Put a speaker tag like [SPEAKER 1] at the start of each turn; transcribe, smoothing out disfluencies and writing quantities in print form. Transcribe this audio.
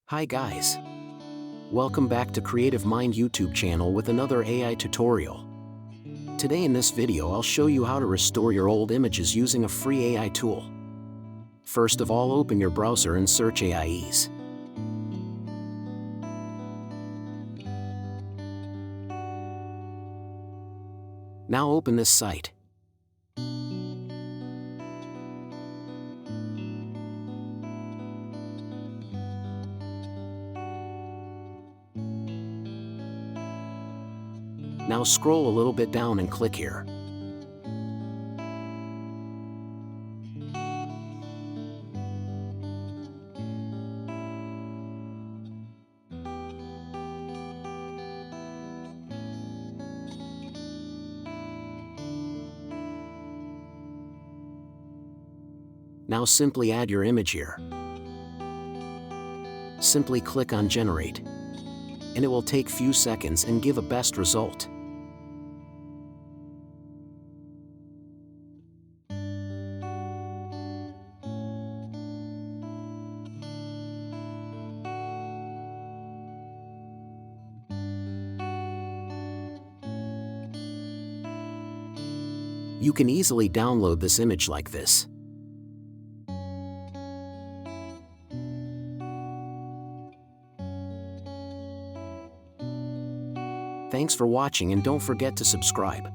[SPEAKER 1] Hi guys. Welcome back to Creative Mind YouTube channel with another AI tutorial. Today in this video I'll show you how to restore your old images using a free AI tool. First of all, open your browser and search AIs. Now open this site. Now scroll a little bit down and click here. Now simply add your image here. Simply click on Generate, and it will take few seconds and give a best result. You can easily download this image like this. Thanks for watching and don't forget to subscribe.